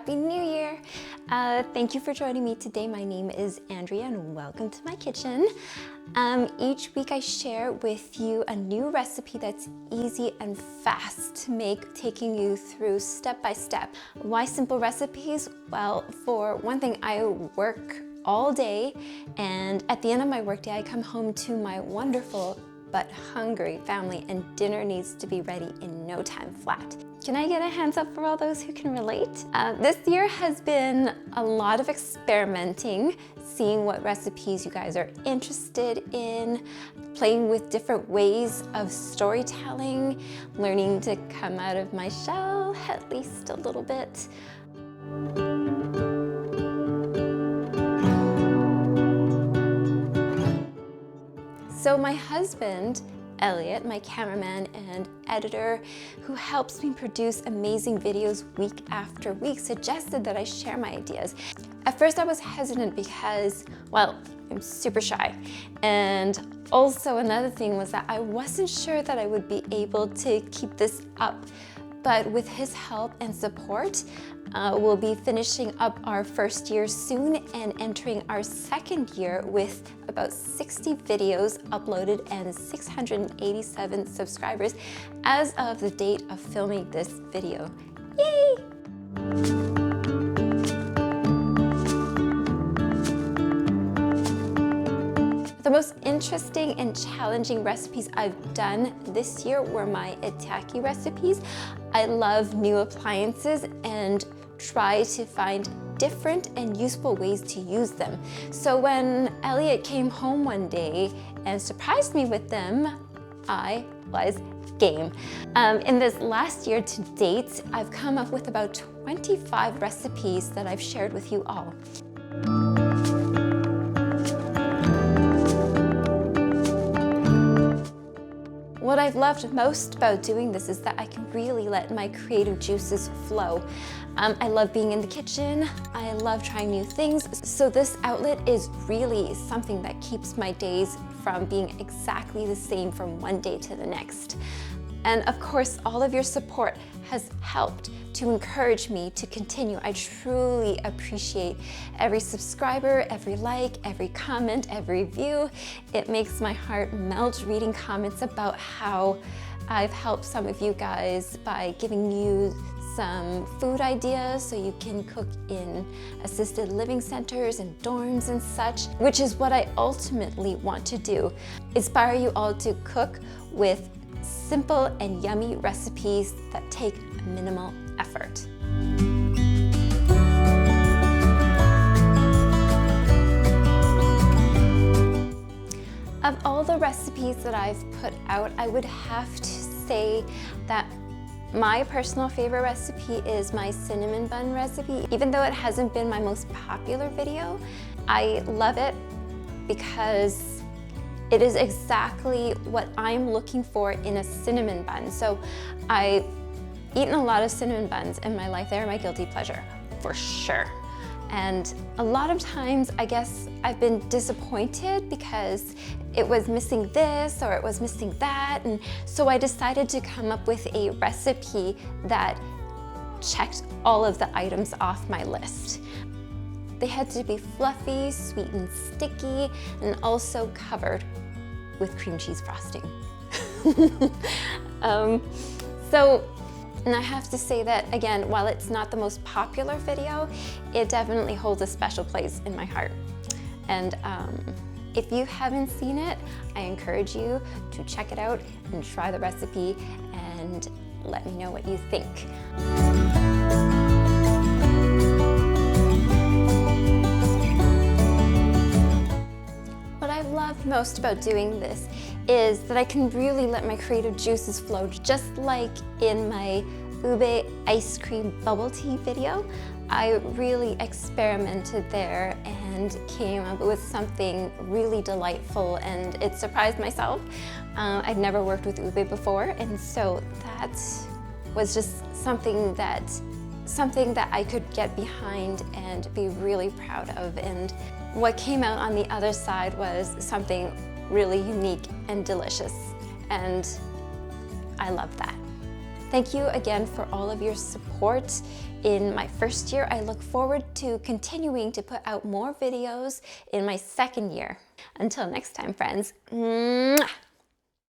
Happy New Year! Thank you for joining me today. My name is Andrea and welcome to my kitchen. Each week I share with you a new recipe that's easy and fast to make, taking you through step by step. Why simple recipes? Well, for one thing, I work all day, and at the end of my workday I come home to my wonderful but hungry family, and dinner needs to be ready in no time flat. Can I get a hands up for all those who can relate? This year has been a lot of experimenting, seeing what recipes you guys are interested in, playing with different ways of storytelling, learning to come out of my shell, at least a little bit. So my husband, Elliot, my cameraman and editor, who helps me produce amazing videos week after week, suggested that I share my ideas. At first I was hesitant because, well, I'm super shy. And also another thing was that I wasn't sure that I would be able to keep this up. But with his help and support, we'll be finishing up our first year soon and entering our second year with about 60 videos uploaded and 687 subscribers as of the date of filming this video. Yay! The most interesting and challenging recipes I've done this year were my Itake recipes. I love new appliances and try to find different and useful ways to use them. So when Elliot came home one day and surprised me with them, I was game. In this last year to date, I've come up with about 25 recipes that I've shared with you all. What I've loved most about doing this is that I can really let my creative juices flow. I love being in the kitchen. I love trying new things. So this outlet is really something that keeps my days from being exactly the same from one day to the next. And of course, all of your support has helped to encourage me to continue. I truly appreciate every subscriber, every like, every comment, every view. It makes my heart melt reading comments about how I've helped some of you guys by giving you some food ideas so you can cook in assisted living centers and dorms and such, which is what I ultimately want to do. Inspire you all to cook with simple and yummy recipes that take minimal effort. Of all the recipes that I've put out, I would have to say that my personal favorite recipe is my cinnamon bun recipe. Even though it hasn't been my most popular video, I love it because it is exactly what I'm looking for in a cinnamon bun. So I've eaten a lot of cinnamon buns in my life. They're my guilty pleasure, for sure. And a lot of times, I guess I've been disappointed because it was missing this or it was missing that. And so I decided to come up with a recipe that checked all of the items off my list. They had to be fluffy, sweet and sticky, and also covered with cream cheese frosting. And I have to say that, again, while it's not the most popular video, it definitely holds a special place in my heart. And if you haven't seen it, I encourage you to check it out and try the recipe and let me know what you think. What I've loved most about doing this is that I can really let my creative juices flow, just like in my ube ice cream bubble tea video. I really experimented there and came up with something really delightful, and it surprised myself. I'd never worked with ube before, and so that was just something that I could get behind and be really proud of. And what came out on the other side was something really unique and delicious, and I love that. Thank you again for all of your support in my first year. I look forward to continuing to put out more videos in my second year. Until next time, friends. Mwah!